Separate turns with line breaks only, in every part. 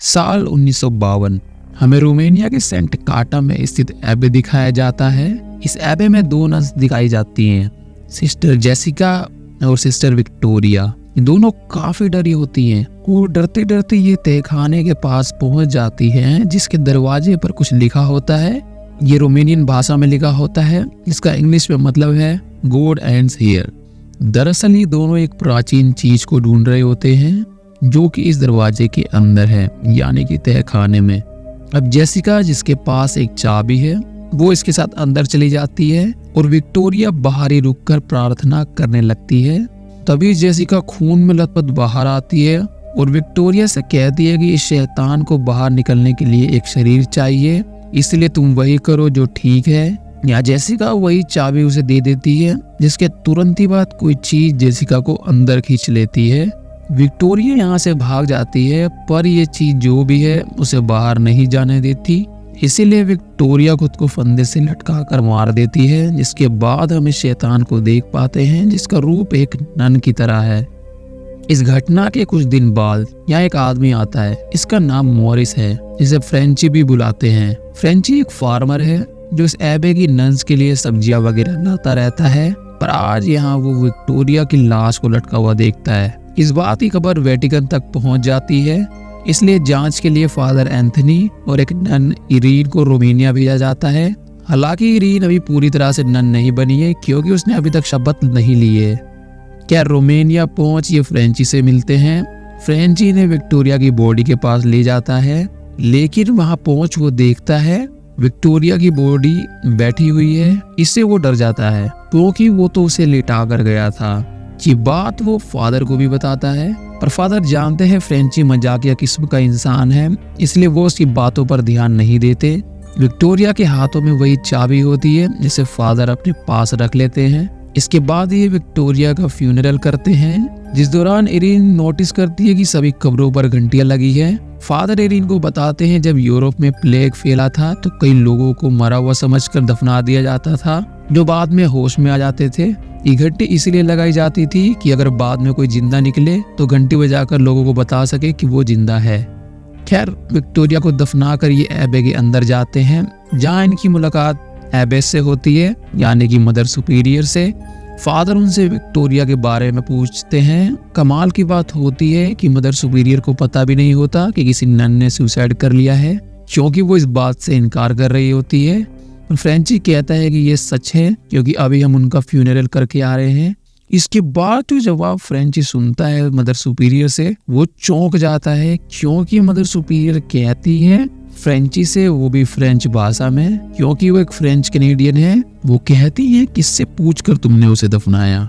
साल 1952 हमें रोमानिया के सेंट काटा में स्थित एबे दिखाया जाता है। इस एबे में दो नन्स दिखाई जाती हैं, सिस्टर जेसिका और सिस्टर विक्टोरिया। दोनों काफी डरी होती हैं। वो डरते डरते ये तहखाने के पास पहुंच जाती हैं, जिसके दरवाजे पर कुछ लिखा होता है। ये रोमानियन भाषा में लिखा होता है, इसका इंग्लिश में मतलब है गॉड एंड्स हियर। दरअसल ये दोनों एक प्राचीन चीज को ढूंढ रहे होते हैं जो कि इस दरवाजे के अंदर है, यानी कि तहखाने में। अब जेसिका, जिसके पास एक चाबी है, वो इसके साथ अंदर चली जाती है और विक्टोरिया बाहर ही रुककर प्रार्थना करने लगती है। तभी जेसिका खून में लथपथ बाहर आती है और विक्टोरिया से कहती है कि इस शैतान को बाहर निकलने के लिए एक शरीर चाहिए, इसलिए तुम वही करो जो ठीक है। या जेसिका वही चाबी उसे दे देती है, जिसके तुरंत ही बाद कोई चीज जेसिका को अंदर खींच लेती है। विक्टोरिया यहाँ से भाग जाती है, पर ये चीज जो भी है उसे बाहर नहीं जाने देती। इसीलिए विक्टोरिया खुद को फंदे से लटका कर मार देती है, जिसके बाद हम इस शैतान को देख पाते हैं, जिसका रूप एक नन की तरह है। इस घटना के कुछ दिन बाद यहाँ एक आदमी आता है, इसका नाम मॉरिस है, जिसे फ्रेंची भी बुलाते हैं। फ्रेंची एक फार्मर है जो इस एबे की नन्स के लिए सब्जियां वगैरह लाता रहता है, पर आज यहाँ वो विक्टोरिया की लाश को लटका हुआ देखता है। इस बात की खबर वेटिकन तक पहुंच जाती है, इसलिए जांच के लिए फादर एंथनी और एक नन इरीन को रोमानिया भेजा जाता है। हालांकि इरीन अभी पूरी तरह से नन नहीं बनी है, क्योंकि उसने अभी तक शपथ नहीं ली है। क्या रोमानिया पहुंच ये फ्रेंची से मिलते हैं। फ्रेंची ने विक्टोरिया की बॉडी के पास ले जाता है, लेकिन वहां पहुंच वो देखता है विक्टोरिया की बॉडी बैठी हुई है। इससे वो डर जाता है, क्योंकि वो तो उसे लेटा कर गया था। ये बात वो फादर को भी बताता है, पर फादर जानते हैं फ्रेंची मजाकिया किस्म का इंसान है, इसलिए वो उसकी बातों पर ध्यान नहीं देते। विक्टोरिया के हाथों में वही चाबी होती है, जिसे फादर अपने पास रख लेते हैं। इसके बाद ये विक्टोरिया का फ्यूनरल करते हैं, जिस दौरान इरीन नोटिस करती है कि सभी कब्रों पर घंटियां लगी है। फादर इरीन को बताते हैं जब यूरोप में प्लेग फैला था तो कई लोगों को मरा हुआ समझकर दफना दिया जाता था, जो बाद में होश में आ जाते थे। ये घंटी इसलिए लगाई जाती थी कि अगर बाद में कोई जिंदा निकले तो घंटी बजाकर लोगों को बता सके कि वो जिंदा है। खैर, विक्टोरिया को दफना कर ये एबे के अंदर जाते हैं, जहाँ इनकी मुलाकात एबेस से होती है, यानी कि मदर सुपीरियर से। फादर उनसे विक्टोरिया के बारे में पूछते हैं। कमाल की बात होती है कि मदर सुपीरियर को पता भी नहीं होता कि किसी नन ने सुसाइड कर लिया है, क्योंकि वो इस बात से इनकार कर रही होती है। फ्रेंची कहता है कि ये सच है, क्योंकि अभी हम उनका फ्यूनरल करके आ रहे हैं। इसके बाद जो जवाब फ्रेंची सुनता है मदर सुपीरियर से, वो चौंक जाता है, क्योंकि मदर सुपीरियर कहती है फ्रेंची से, वो भी फ्रेंच भाषा में, क्योंकि वो एक फ्रेंच कैनेडियन है। वो कहती है किससे पूछकर तुमने उसे दफनाया।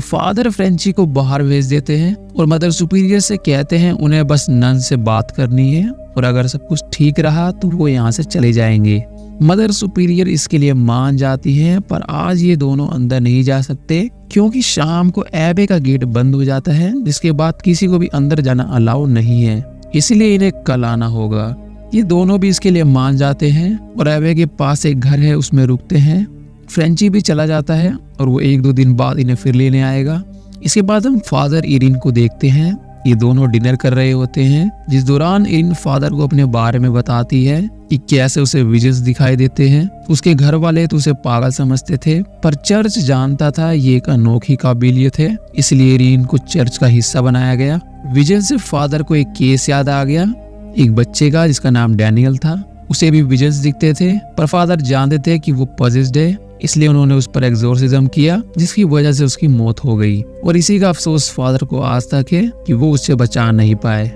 फादर फ्रेंची को बाहर भेज देते हैं और मदर सुपीरियर से कहते हैं उन्हें बस नन से बात करनी है, और अगर सब कुछ ठीक रहा तो वो यहाँ से चले जाएंगे। मदर सुपीरियर इसके लिए मान जाती है, पर आज ये दोनों अंदर नहीं जा सकते, क्योंकि शाम को एबे का गेट बंद हो जाता है, जिसके बाद किसी को भी अंदर जाना अलाउ नहीं है, इसलिए इन्हें कल आना होगा। ये दोनों भी इसके लिए मान जाते हैं और एबे के पास एक घर है, उसमें रुकते हैं। फ्रेंची भी चला जाता है और वो 1-2 दिन बाद इन्हें फिर लेने आएगा। इसके बाद हम फादर इरीन को देखते हैं। ये दोनों डिनर कर रहे होते हैं, जिस दौरान इरीन फादर को अपने बारे में बताती है कि कैसे उसे विजन्स दिखाई देते हैं। उसके घर वाले तो उसे पागल समझते थे, पर चर्च जानता था ये एक अनोखी काबिलियत है, इसलिए इरीन को चर्च का हिस्सा बनाया गया। विजन से फादर को एक केस याद आ गया, एक बच्चे का जिसका नाम डैनियल था। उसे भी विजन्स दिखते थे, पर फादर जानते थे कि वो पॉजेस्ड है, इसलिए उन्होंने उस पर एक्सोर्सिज्म किया, जिसकी वजह से उसकी मौत हो गई। और इसी का अफसोस फादर को आज तक है कि वो उससे बचा नहीं पाए।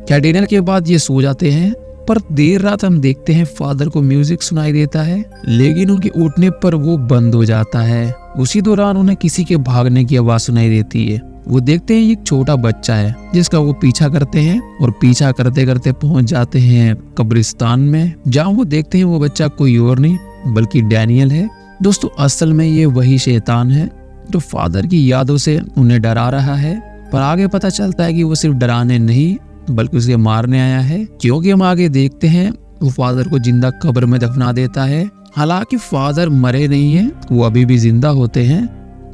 क्या डिनर के बाद ये सो जाते हैं, पर देर रात हम देखते हैं फादर को म्यूजिक सुनाई देता है, लेकिन उनके उठने पर वो बंद हो जाता है। उसी दौरान उन्हें किसी के भागने की आवाज सुनाई देती है। वो देखते हैं एक छोटा बच्चा है, जिसका वो पीछा करते हैं, और पीछा करते करते पहुंच जाते हैं कब्रिस्तान में, जहाँ वो देखते हैं वो बच्चा कोई और नहीं बल्कि डैनियल है। दोस्तों, असल में ये वही शैतान है जो फादर की यादों से उन्हें डरा रहा है, पर आगे पता चलता है कि वो सिर्फ डराने नहीं बल्कि उसे मारने आया है, क्योंकि हम आगे देखते हैं वो फादर को जिंदा कब्र में दफना देता है। हालांकि फादर मरे नहीं है, वो अभी भी जिंदा होते हैं।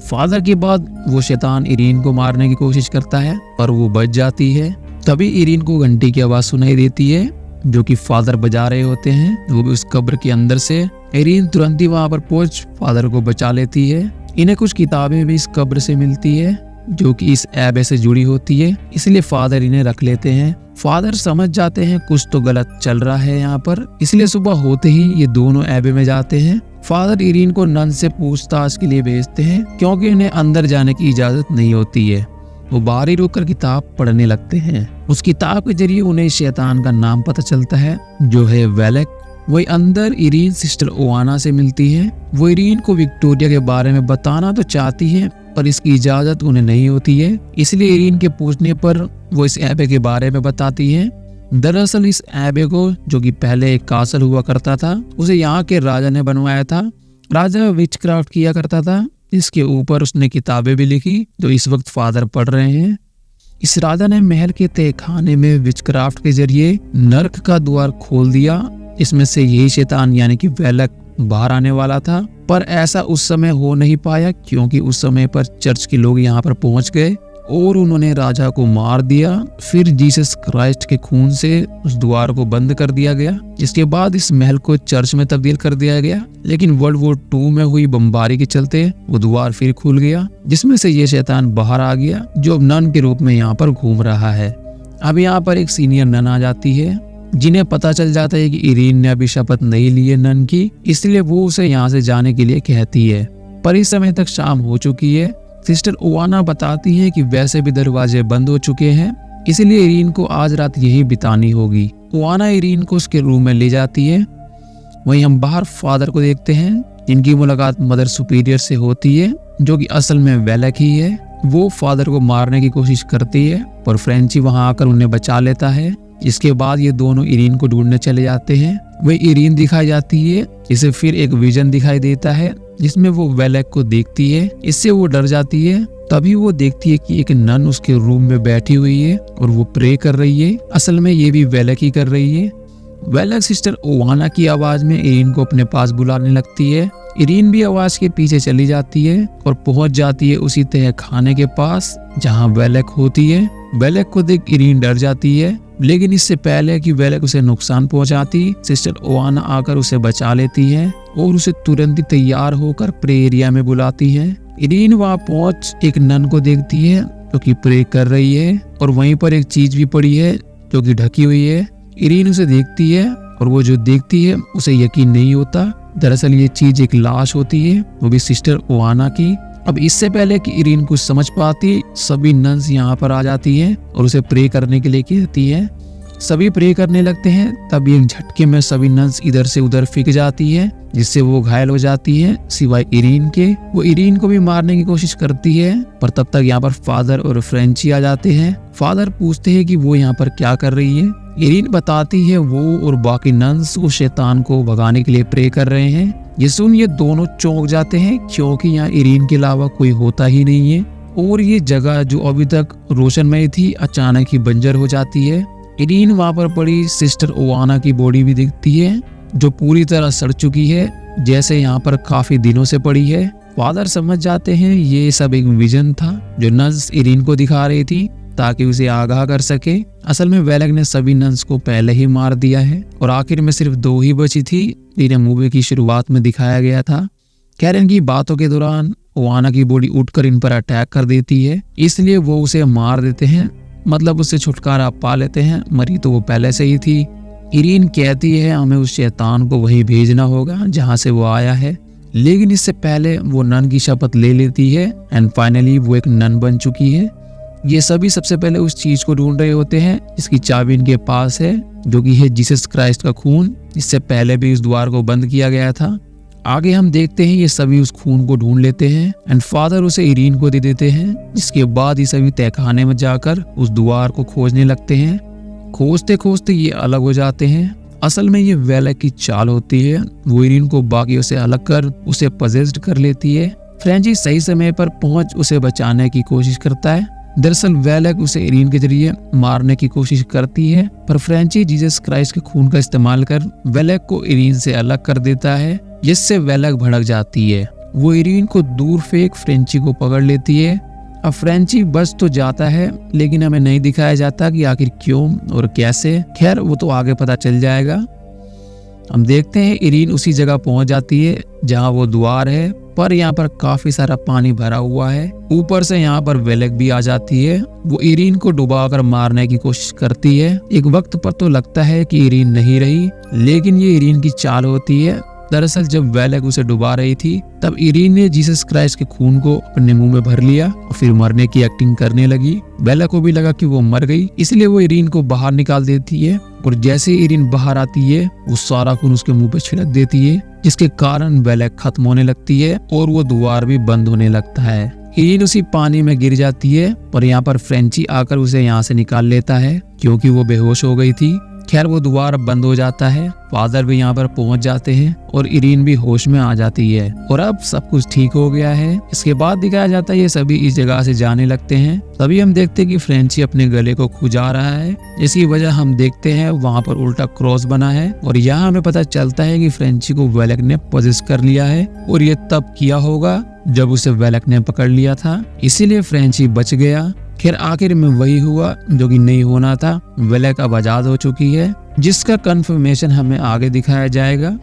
फादर के बाद वो शैतान इरीन को मारने की कोशिश करता है पर वो बच जाती है। तभी इरीन को घंटी की आवाज सुनाई देती है जो कि फादर बजा रहे होते हैं, वो भी उस कब्र के अंदर से। इरीन तुरंत ही वहां पर पहुंच फादर को बचा लेती है। इन्हें कुछ किताबें भी इस कब्र से मिलती है जो कि इस एबे से जुड़ी होती है, इसलिए फादर इन्हें रख लेते हैं। फादर समझ जाते हैं कुछ तो गलत चल रहा है यहाँ पर, इसलिए सुबह होते ही ये दोनों एबे में जाते हैं। फादर इरीन को नन से पूछताछ के लिए भेजते हैं क्योंकि इन्हें अंदर जाने की इजाजत नहीं होती है। वो बाहर ही रुककर किताब पढ़ने लगते हैं। उस किताब के जरिए उन्हें शैतान का नाम पता चलता है जो है वेलेक। वही अंदर इरीन सिस्टर ओवाना से मिलती है। वो इरीन को विक्टोरिया के बारे में बताना तो चाहती है पर इसकी इजाजत उन्हें नहीं होती है, इसलिए इरीन के पूछने पर वो इस एबे के बारे में बताती है। दरअसल इस एबे को, जो कि पहले एक कासल हुआ करता था, उसे यहाँ के राजा ने बनवाया था। राजा विचक्राफ्ट किया करता था, इसके ऊपर उसने किताबें भी लिखी जो इस वक्त फादर पढ़ रहे हैं। इस राजा ने महल के तहखाने में विचक्राफ्ट के जरिए नर्क का द्वार खोल दिया, इसमें से यही शैतान यानी कि वेलक बाहर आने वाला था। पर ऐसा उस समय हो नहीं पाया क्योंकि उस समय पर चर्च के लोग यहाँ पर पहुंच गए और उन्होंने राजा को मार दिया। फिर जीसस क्राइस्ट के खून से उस द्वार को बंद कर दिया गया। इसके बाद इस महल को चर्च में तब्दील कर दिया गया, लेकिन वर्ल्ड वॉर 2 में हुई बमबारी के चलते वो द्वार फिर खुल गया, जिसमें से ये शैतान बाहर आ गया जो अब नन के रूप में यहाँ पर घूम रहा है। अब यहाँ पर एक सीनियर नन आ जाती है जिन्हें पता चल जाता है कि इरीन ने अभी शपथ नहीं ली है नन की, इसलिए वो उसे यहाँ से जाने के लिए कहती है। पर इस समय तक शाम हो चुकी है। सिस्टर ओवाना बताती है कि वैसे भी दरवाजे बंद हो चुके हैं, इसलिए इरीन को आज रात यही बितानी होगी। ओवाना इरीन को उसके रूम में ले जाती है। वहीं हम बाहर फादर को देखते हैं जिनकी मुलाकात मदर सुपीरियर से होती है जो कि असल में वेलक ही है। वो फादर को मारने की कोशिश करती है पर फ्रेंची वहां आकर उन्हें बचा लेता है। इसके बाद ये दोनों इरीन को ढूंढने चले जाते हैं। वही इरीन दिखाई जाती है, इसे फिर एक विजन दिखाई देता है जिसमें वो वेलक को देखती है। इससे वो डर जाती है। तभी वो देखती है कि एक नन उसके रूम में बैठी हुई है और वो प्रे कर रही है। असल में ये भी वेलक ही कर रही है। वेलक सिस्टर ओवाना की आवाज में इरीन को अपने पास बुलाने लगती है। इरीन भी आवाज के पीछे चली जाती है और पहुंच जाती है उसी तहखाने के पास जहां वेलक होती है। वेलक को देख इरीन डर जाती है, लेकिन इससे पहले कि वेलक उसे नुकसान पहुंचाती, सिस्टर ओवाना आकर उसे बचा लेती है और उसे तुरंत ही तैयार होकर प्रे एरिया में बुलाती है। इरीन वहां पहुंच एक नन को देखती है जो कि प्रे कर रही है और वहीं पर एक चीज भी पड़ी है जो कि ढकी हुई है। इरीन उसे देखती है और वो जो देखती है उसे यकीन नहीं होता। दरअसल ये चीज एक लाश होती है, वो भी सिस्टर ओवाना की। अब इससे पहले कि इरीन कुछ समझ पाती, सभी नन्स यहाँ पर आ जाती हैं और उसे प्रे करने के लिए कहती है। सभी प्रे करने लगते हैं। तभी एक झटके में सभी नन्स इधर से उधर फेंक जाती है जिससे वो घायल हो जाती है सिवाय इरीन के। वो इरीन को भी मारने की कोशिश करती है पर तब तक यहाँ पर फादर और फ्रेंची आ जाते हैं। फादर पूछते हैं कि वो यहाँ पर क्या कर रही है। इरीन बताती है वो और बाकी नन्स उस शैतान को भगाने के लिए प्रे कर रहे हैं। ये सुन ये दोनों चौंक जाते हैं क्योंकि यहाँ इरीन के अलावा कोई होता ही नहीं है और ये जगह जो अभी तक रोशनमय थी अचानक ही बंजर हो जाती है। इरीन वहां पर पड़ी सिस्टर ओवाना की बॉडी भी दिखती है जो पूरी तरह सड़ चुकी है, जैसे यहाँ पर काफी दिनों से पड़ी है। फादर समझ जाते हैं ये सब एक विजन था जो नन्स इरीन को दिखा रही थी ताकि उसे आगाह कर सके। असल में वेलक ने सभी नन्स को पहले ही मार दिया है और आखिर में सिर्फ 2 ही बची थी जिन्हें मूवी की शुरुआत में दिखाया गया था। कैरन की बातों के दौरान ओवाना की बॉडी उठकर इन पर अटैक कर देती है, इसलिए वो उसे मार देते हैं, मतलब उससे छुटकारा पा लेते हैं। मरी तो वो पहले से ही थी। इरीन कहती है हमें उस शैतान को वहीं भेजना होगा जहां से वो आया है, लेकिन इससे पहले वो नन की शपथ ले लेती है एंड फाइनली वो एक नन बन चुकी है। ये सभी सबसे पहले उस चीज को ढूंढ रहे होते हैं जिसकी चाबी इनके पास है, जो कि है जीसस क्राइस्ट का खून। इससे पहले भी इस द्वार को बंद किया गया था। आगे हम देखते हैं ये सभी उस खून को ढूंढ लेते हैं एंड फादर उसे इरीन को दे देते हैं। जिसके बाद ये सभी तहखाने में जाकर उस द्वार को खोजने लगते हैं। खोजते खोजते ये अलग हो जाते हैं। असल में ये वेलक की चाल होती है, वो इरीन को बाकियों से अलग कर उसे पजेस्ड कर लेती है। फ्रेंची सही समय पर पहुंच उसे बचाने की कोशिश करता है। दरअसल वेलक उसे इरीन के जरिए मारने की कोशिश करती है, पर फ्रेंची जीसस क्राइस्ट के खून का इस्तेमाल कर वेलक को इरीन से अलग कर देता है, जिससे वेलक भड़क जाती है। वो इरीन को दूर फेंक फ्रेंची को पकड़ लेती है। अब फ्रेंची बच तो जाता है, लेकिन हमें नहीं दिखाया जाता कि आखिर क्यों और कैसे। खैर वो तो आगे पता चल जाएगा। हम देखते हैं इरीन उसी जगह पहुंच जाती है जहां वो द्वार है, पर यहाँ पर काफी सारा पानी भरा हुआ है। ऊपर से यहाँ पर वेलेक भी आ जाती है। वो इरीन को डुबाकर मारने की कोशिश करती है। एक वक्त पर तो लगता है कि इरीन नहीं रही, लेकिन ये इरीन की चाल होती है। दरअसल जब वेलेक उसे डुबा रही थी, तब इरीन ने जीसस क्राइस्ट के खून को अपने मुंह में भर लिया और फिर मरने की एक्टिंग करने लगी। वेलेक को भी लगा कि वो मर गई, इसलिए वो इरीन को बाहर निकाल देती है और जैसे इरीन बाहर आती है, वो सारा खून उसके मुंह पे छिड़क देती है, जिसके कारण वेलेक खत्म होने लगती है और वो द्वार भी बंद होने लगता है। इरीन उसी पानी में गिर जाती है और यहाँ पर फ्रेंची आकर उसे यहाँ से निकाल लेता है, क्योंकि वो बेहोश हो गई थी। खैर वो द्वार बंद हो जाता है। फादर भी यहाँ पर पहुंच जाते हैं और इरीन भी होश में आ जाती है और अब सब कुछ ठीक हो गया है। इसके बाद दिखाया जाता है ये सभी इस जगह से जाने लगते हैं। तभी हम देखते हैं कि फ्रेंची अपने गले को खुजा रहा है, जिसकी वजह हम देखते हैं वहाँ पर उल्टा क्रॉस बना है और यहाँ हमें पता चलता है कि फ्रेंची को वेलेक ने पोजेस कर लिया है और ये तब किया होगा जब उसे वेलेक ने पकड़ लिया था, इसीलिए फ्रेंची बच गया। खैर आखिर में वही हुआ जो कि नहीं होना था। वेलेक अब आजाद हो चुकी है, जिसका कंफर्मेशन हमें आगे दिखाया जाएगा।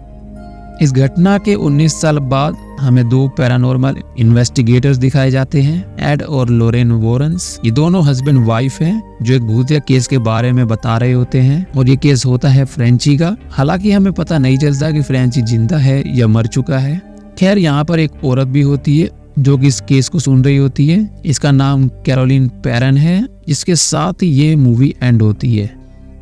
इस घटना के 19 साल बाद हमें दो पैरानॉर्मल इन्वेस्टिगेटर्स दिखाए जाते हैं, एड और लोरेन वॉरेंस। ये दोनों हस्बैंड वाइफ हैं जो एक भूतिया केस के बारे में बता रहे होते हैं और ये केस होता है फ्रेंची का। हालांकि हमें पता नहीं चलता कि फ्रेंची जिंदा है या मर चुका है। खैर यहाँ पर एक औरत भी होती है जो कि इस केस को सुन रही होती है। इसका नाम कैरोलिन पेरन है, जिसके साथ ये मूवी एंड होती है।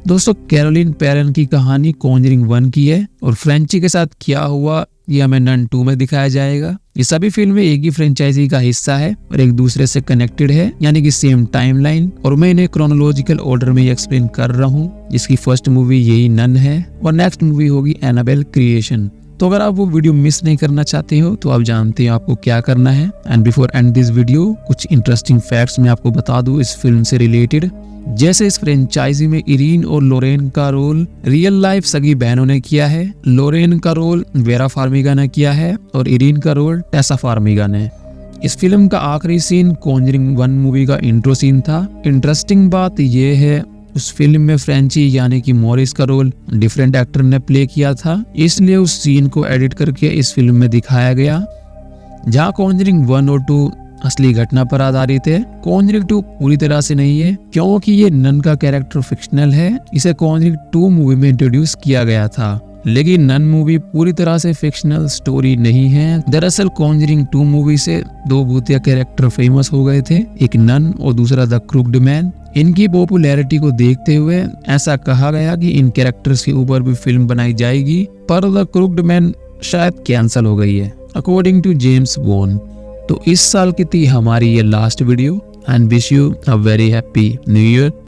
दोस्तों कैरोलिन पेरन की कहानी कॉन्जरिंग 1 की है और फ्रेंची के साथ क्या हुआ ये हमें नन 2 में दिखाया जाएगा। ये सभी फिल्में एक ही फ्रेंचाइजी का हिस्सा है और एक दूसरे से कनेक्टेड है, यानी कि सेम टाइमलाइन, और मैं इन्हें क्रोनोलॉजिकल ऑर्डर में एक्सप्लेन कर रहा हूँ। जिसकी फर्स्ट मूवी यही नन है और नेक्स्ट मूवी होगी एनाबेल क्रिएशन। तो अगर आप वो वीडियो मिस नहीं करना चाहते हो तो आप जानते हैं आपको क्या करना है। And before and this video कुछ इंटरेस्टिंग फैक्ट्स मैं आपको बता दूं इस फिल्म से रिलेटेड। जैसे इस फ्रेंचाइजी में इरीन और लोरेन का रोल रियल लाइफ सगी बहनों ने किया है। लोरेन का रोल वेरा फार्मिगा ने किया है और इरीन का रोल टेसा फार्मिगा ने। इस फिल्म का आखिरी सीन कॉन्जरिंग 1 मूवी का इंट्रो सीन था। इंटरेस्टिंग बात यह है उस फिल्म में फ्रेंची यानी कि मॉरिस का रोल डिफरेंट एक्टर ने प्ले किया था, इसलिए उस सीन को एडिट करके इस फिल्म में दिखाया गया। जहाँ कॉन्जरिंग 1 और 2 असली घटना पर आधारित है, कॉन्जरिंग 2 पूरी तरह से नहीं है, क्योंकि ये नन का कैरेक्टर फिक्शनल है। इसे कॉन्जरिंग 2 मूवी में इंट्रोड्यूस किया गया था, लेकिन नन मूवी पूरी तरह से फिक्शनल स्टोरी नहीं है। दरअसल कॉन्जरिंग 2 मूवी से दो भूतिया कैरेक्टर फेमस हो गए थे, एक नन और दूसरा द क्रूक्ड मैन। इनकी पॉपुलैरिटी को देखते हुए ऐसा कहा गया कि इन कैरेक्टर्स के ऊपर भी फिल्म बनाई जाएगी, पर द क्रूक्ड मैन शायद कैंसिल हो गई है अकॉर्डिंग टू जेम्स वॉन। तो इस साल की थी हमारी ये last video and wish you a very happy new year.